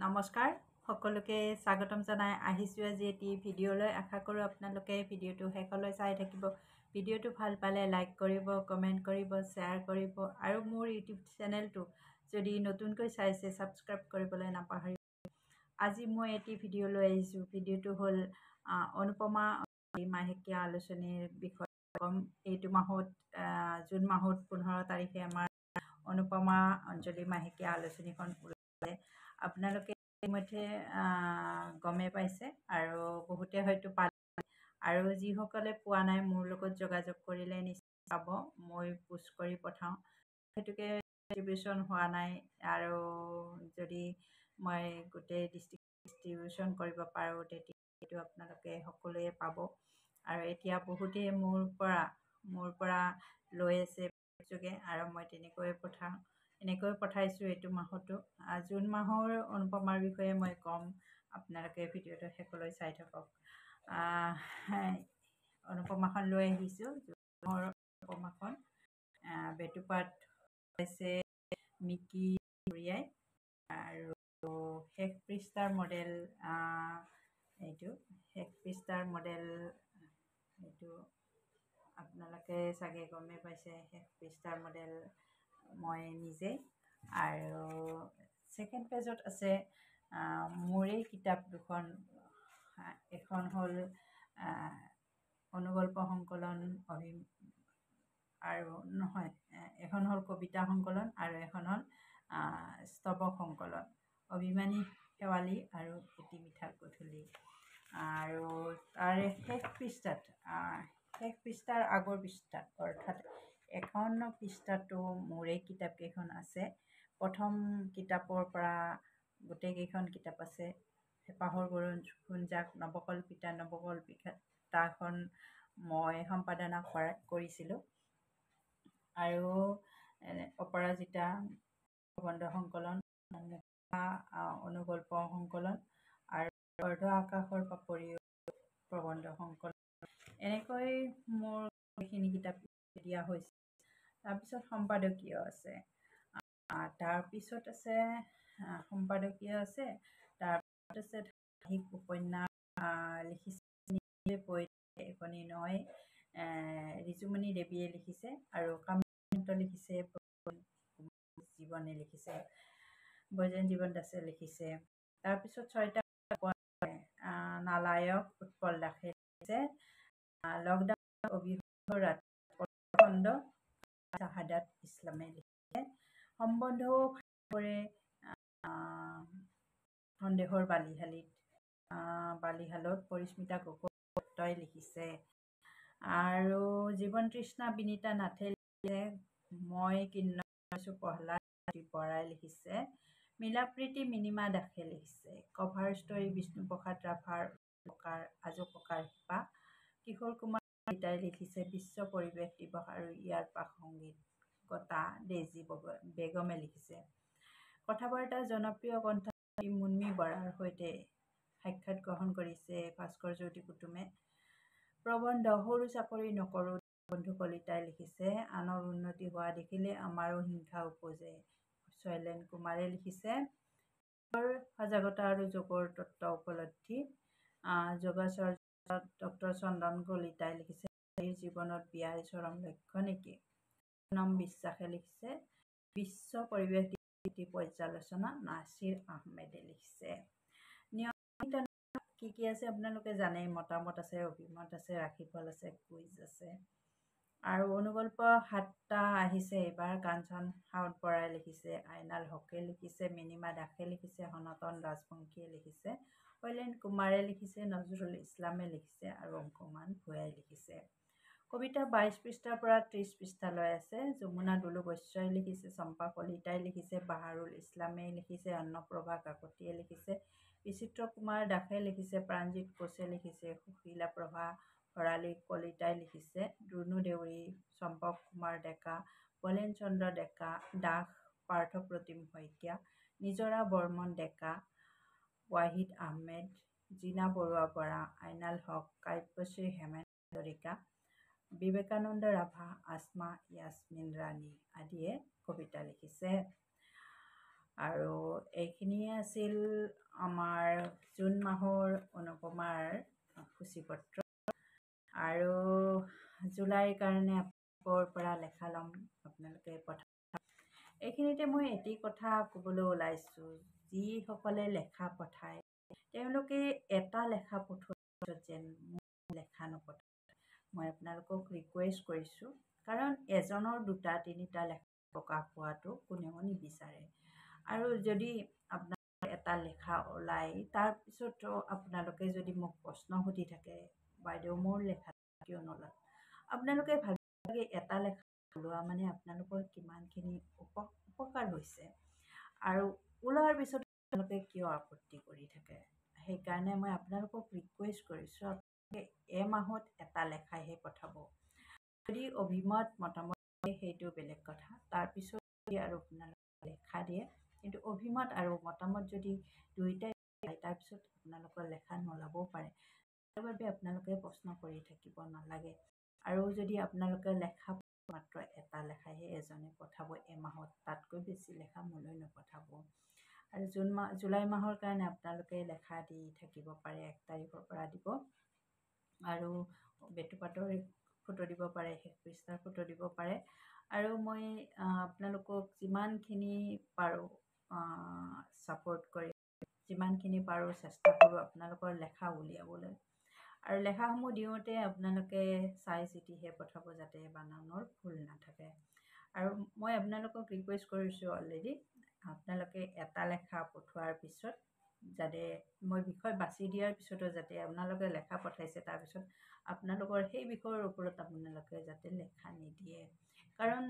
নমস্কাৰ সকলোকে স্বাগতম জনাই আহিছোঁ আজি এটি ভিডিঅ'লৈ। আশা কৰোঁ আপোনালোকে ভিডিঅ'টো শেষলৈ চাই থাকিব। ভিডিঅ'টো ভাল পালে লাইক কৰিব, কমেণ্ট কৰিব, শ্বেয়াৰ কৰিব আৰু মোৰ ইউটিউব চেনেলটো যদি নতুনকৈ চাইছে ছাবস্ক্ৰাইব কৰিবলৈ নাপাহৰিব। আজি মই এটি ভিডিঅ' লৈ আহিছোঁ। ভিডিঅ'টো হ'ল অনুপমা মাহেকীয়া আলোচনীৰ বিষয়ে ক'ম। এইটো মাহত জুন মাহত 15 তাৰিখে আমাৰ অনুপমা অঞ্জলি মাহেকীয়া আলোচনীখন ওলাইছে। আপোনালোকে ইতিমধ্যে গমেই পাইছে আৰু বহুতে হয়তো পালে, আৰু যিসকলে পোৱা নাই মোৰ লগত যোগাযোগ কৰিলে নিশ্চয় পাব। মই পোষ্ট কৰি পঠাওঁ। সেইটোকে ডিষ্ট্ৰিবিউশ্যন হোৱা নাই, আৰু যদি মই গোটেই ডিষ্ট্ৰিবিউশ্যন কৰিব পাৰোঁ তেতিয়া সেইটো আপোনালোকে সকলোৱে পাব। আৰু এতিয়া বহুতেই মোৰ পৰা লৈ আছে যোগে, আৰু মই এনেকৈ পঠাইছোঁ এইটো মাহতো। জুন মাহৰ অনুপমাৰ বিষয়ে মই ক'ম, আপোনালোকে ভিডিঅ'টো শেষলৈ চাই থাকক। অনুপমাখন লৈ আহিছোঁ। জুন মাহৰ অনুপমাখন বেটুপাত হৈছে মিকি ভুৰিয়াই, আৰু শেষ পৃষ্ঠাৰ মডেল এইটো আপোনালোকে চাগে গমেই পাইছে। শেষ পৃষ্ঠাৰ মডেল মই নিজেই। আৰু ছেকেণ্ড পেজত আছে মোৰেই কিতাপ দুখন। এখন হ'ল অনুগল্প সংকলন এখন হ'ল কবিতা সংকলন, আৰু এখন হ'ল স্তৱক সংকলন, অভিমানী শেৱালি আৰু এটি মিঠা গধূলি। আৰু তাৰে শেষ পৃষ্ঠাৰ আগৰ পৃষ্ঠাত, অৰ্থাৎ 51 পৃষ্ঠাতো মোৰেই কিতাপকেইখন আছে। প্ৰথম কিতাপৰ পৰা গোটেইকেইখন কিতাপ আছে। হেঁপাহৰ গুঞ্জাক, নৱকল্পিতাখন মই সম্পাদনা কৰিছিলোঁ, আৰু অপৰাজিতা প্ৰবন্ধ সংকলন, অনুগল্প সংকলন, আৰু অৰ্ধ আকাশৰ পাপৰি প্ৰবন্ধ সংকলন। এনেকৈ মোৰ এইখিনি কিতাপ দিয়া হৈছে। তাৰপিছত সম্পাদকীয় আছে। তাৰপিছত আছে ধাৰাবাহিক উপন্যাস লিখিছে এখনি নয়, ৰিজুমণি দেৱীয়ে লিখিছে, আৰু কামন্ত লিখিছে, জীৱনে লিখিছে, বৈজয়ন্ত জীৱন দাসে লিখিছে। তাৰপিছত 6টা নালায়ক উৎপল দাসে লিখিছে। লকডাউন অভিশপ্ত ৰাতি খণ্ড শাহাদাত ইছলামে লিখিছে। সম্বন্ধও কৰে সন্দেহৰ বালিহালত পৰিস্মিতা গগৈয়ে লিখিছে। আৰু জীৱন তৃষ্ণা বিনীতা নাথে লিখিছে। মই কিন্নৰ প্ৰহ্লাদ বৰাই লিখিছে। মিলাপ্ৰীতি মিনিমা দাসে লিখিছে। কভাৰ ষ্টৰী বিষ্ণুপ্ৰসাদ ৰাভাৰ আজো ককাৰ শিপা। কিশোৰ কুমাৰ কলিতাই লিখিছে। বিশ্ব পৰিৱেশ দিৱস আৰু ইয়াৰ প্ৰাসংগিকতা ডেইজি বেগমে লিখিছে। কথা বাৰ্তা জনপ্ৰিয় কণ্ঠশিল্পী মুন্মী বৰাৰ সৈতে সাক্ষাৎ গ্ৰহণ কৰিছে ভাস্কৰজ্যোতি কুতুমে। প্ৰবন্ধ সৰু চাকৰি নকৰোঁ বন্ধু কলিতাই লিখিছে। আনৰ উন্নতি হোৱা দেখিলে আমাৰো হিংসা উপজে, শৈলেন কুমাৰে লিখিছে। সজাগতা আৰু যোগৰ তত্ত্ব উপলব্ধি, যোগাচাৰ্য ডক্টৰ চন্দন কলিতাই লিখিছে। জীৱনত বিয়াই চৰম লক্ষ্য নেকি, পুনম বিশ্বাসে লিখিছে। বিশ্ব পৰিৱেশ দিৱস পৰ্যালোচনা, নাছিৰ আহমেদে লিখিছে। নিয়মিত কি আছে আপোনালোকে জানেই। মতামত আছে, অভিমত আছে, ৰাশিফল আছে, কুইজ আছে। আৰু অনুগল্প 7টা আহিছে এইবাৰ। কাঞ্চন সাউদ বৰাই লিখিছে, আইনাল হকে লিখিছে, মিনিমা দাসে লিখিছে, সনাতন ৰাজবংশীয়ে লিখিছে, শৈলেন কুমাৰে লিখিছে, নজৰুল ইছলামে লিখিছে, আৰু অংকুমান ভূঞাই লিখিছে। কবিতা 22 পৃষ্ঠাৰ পৰা 30 পৃষ্ঠালৈ আছে। যমুনা দুলু বৈশ্যই লিখিছে, চম্পা কলিতাই লিখিছে, বাহাৰুল ইছলামে লিখিছে, অন্নপ্ৰভা কাকতিয়ে লিখিছে, বিচিত্ৰ কুমাৰ দাসে লিখিছে, প্ৰাণজিৎ কোচে লিখিছে, সুশীলা প্ৰভা ভৰালী কলিতাই লিখিছে, দুনু দেউৰী, চম্পক কুমাৰ ডেকা, বলেন চন্দ্ৰ দাস, পাৰ্থপ্ৰতিম শইকীয়া, নিজৰা বৰ্মন ডেকা, ৱাহিদ আহমেদ, জিনা বৰুৱা বৰা, আইনাল হক, কাব্যশ্ৰী হেমেন হাজৰিকা, বিবেকানন্দ ৰাভা, আসমা য়াসমিন ৰাণী আদিয়ে কবিতা লিখিছে। আৰু এইখিনিয়ে আছিল আমাৰ জুন মাহৰ অনুপমাৰ সূচীপত্ৰ, আৰু জুলাইৰ কাৰণে আপোনালোকৰ পৰা লেখা ল'ম, আপোনালোকে এইখিনিতে মই এটি কথা ক'বলৈ ওলাইছোঁ, যিসকলে লেখা পঠায় তেওঁলোকে এটা লেখা পঠোৱাৰ পিছত যেন লেখা নপঠায়। মই আপোনালোকক ৰিকুৱেষ্ট কৰিছোঁ, কাৰণ এজনৰ 2-3টা লেখা প্ৰকাশ পোৱাটো কোনেও নিবিচাৰে। আৰু যদি আপোনাৰ এটা লেখা ওলাই তাৰপিছতো আপোনালোকে যদি মোক প্ৰশ্ন সুধি থাকে, বাইদেউ মোৰ লেখা কিয় নোলাল, আপোনালোকে ভাবি এটা লেখা ওলোৱা মানে আপোনালোকৰ কিমানখিনি উপকাৰ হৈছে, আৰু ওলোৱাৰ পিছত আপোনালোকে কিয় আপত্তি কৰি থাকে। সেইকাৰণে মই আপোনালোকক ৰিকুৱেষ্ট কৰিছোঁ, আপোনালোকে এমাহত এটা লেখাইহে পঠাব। যদি অভিমত মতামত সেইটো বেলেগ কথা, তাৰপিছত যদি আৰু আপোনালোকে লেখা দিয়ে, কিন্তু অভিমত আৰু মতামত যদি দুয়োটাই তাৰপিছত আপোনালোকৰ লেখা নোলাবও পাৰে। তাৰ বাবে আপোনালোকে প্ৰশ্ন কৰি থাকিব নালাগে। আৰু যদি আপোনালোকে লেখা মাত্ৰ এটা লেখাইহে এজনে পঠাব এমাহত, তাতকৈ বেছি লেখা মোলৈ নপঠাব। আৰু জুলাই মাহৰ কাৰণে আপোনালোকে লেখা দি থাকিব পাৰে, 1 তাৰিখৰ পৰা দিব, আৰু বেটুপাতৰ ফটো দিব পাৰে, শেষ পৃষ্ঠাৰ ফটো দিব পাৰে। আৰু মই আপোনালোকক যিমানখিনি পাৰোঁ ছাপোৰ্ট কৰি, যিমানখিনি পাৰোঁ চেষ্টা কৰোঁ আপোনালোকৰ লেখা উলিয়াবলৈ। আৰু লেখাসমূহ দিওঁতে আপোনালোকে চাই চিতিহে পঠাব, যাতে বানানৰ ভুল নাথাকে। আৰু মই আপোনালোকক ৰিকুৱেষ্ট কৰিছোঁ, অলৰেডি আপোনালোকে এটা লেখা পঠোৱাৰ পিছত যাতে মই বিষয় বাছি দিয়াৰ পিছতো যাতে আপোনালোকে লেখা পঠাইছে তাৰপিছত আপোনালোকৰ সেই বিষয়ৰ ওপৰত আপোনালোকে যাতে লেখা নিদিয়ে। কাৰণ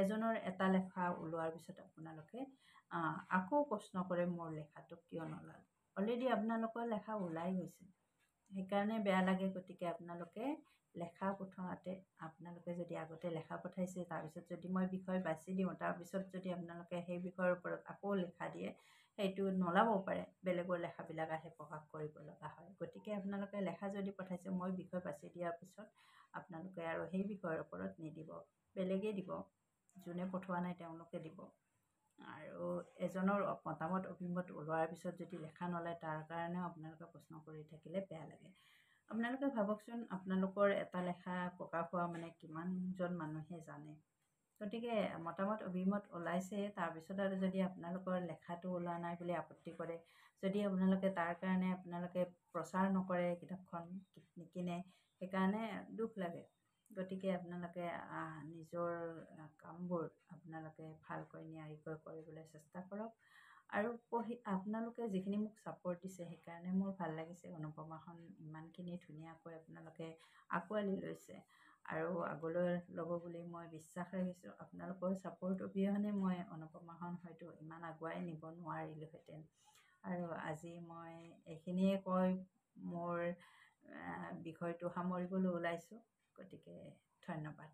এজনৰ এটা লেখা ওলোৱাৰ পিছত আপোনালোকে আকৌ প্ৰশ্ন কৰে, মোৰ লেখাটো কিয় নোলাল। অলৰেডি আপোনালোকৰ লেখা ওলাই গৈছে, সেইকাৰণে বেয়া লাগে। গতিকে আপোনালোকে লেখা পঠোৱাতে আপোনালোকে যদি আগতে লেখা পঠাইছে, তাৰপিছত যদি মই বিষয় বাছি দিওঁ, তাৰপিছত যদি আপোনালোকে সেই বিষয়ৰ ওপৰত আকৌ লেখা দিয়ে, সেইটো নোলাবও পাৰে, বেলেগৰ লেখাবিলাক আহে প্ৰকাশ কৰিব লগা হয়। গতিকে আপোনালোকে লেখা যদি পঠাইছে, মই বিষয় বাছি দিয়াৰ পিছত আপোনালোকে আৰু সেই বিষয়ৰ ওপৰত নিদিব, বেলেগেই দিব, যোনে পঠোৱা নাই তেওঁলোকে দিব। আৰু এজনৰ মতামত অভিমত ওলোৱাৰ পিছত যদি লেখা নোলায়, তাৰ কাৰণেও আপোনালোকে প্ৰশ্ন কৰি থাকিলে বেয়া লাগে। আপোনালোকে ভাবকচোন, আপোনালোকৰ এটা লেখা প্ৰকাশ হোৱা মানে কিমানজন মানুহে জানে। গতিকে মতামত অভিমত ওলাইছে, তাৰপিছত আৰু যদি আপোনালোকৰ লেখাটো ওলোৱা নাই বুলি আপত্তি কৰে, যদি আপোনালোকে তাৰ কাৰণে আপোনালোকে প্ৰচাৰ নকৰে, কিতাপখন নিকিনে, সেইকাৰণে দুখ লাগে। গতিকে আপোনালোকে নিজৰ কামবোৰ আপোনালোকে ভালকৈ নিয়াৰিকৈ কৰিবলৈ চেষ্টা কৰক। আৰু আপোনালোকে যিখিনি মোক ছাপোৰ্ট দিছে, সেইকাৰণে মোৰ ভাল লাগিছে। অনুপমাখন ইমানখিনি ধুনীয়াকৈ আপোনালোকে আঁকোৱালি লৈছে, আৰু আগলৈ ল'ব বুলি মই বিশ্বাস ৰাখিছোঁ। আপোনালোকৰ ছাপোৰ্ট অবিহনে মই অনুপমাখন হয়তো ইমান আগুৱাই নিব নোৱাৰিলোঁহেঁতেন। আৰু আজি মই এইখিনিয়ে কৈ মোৰ বিষয়টো সামৰিবলৈ ওলাইছোঁ। গতিকে ধন্যবাদ।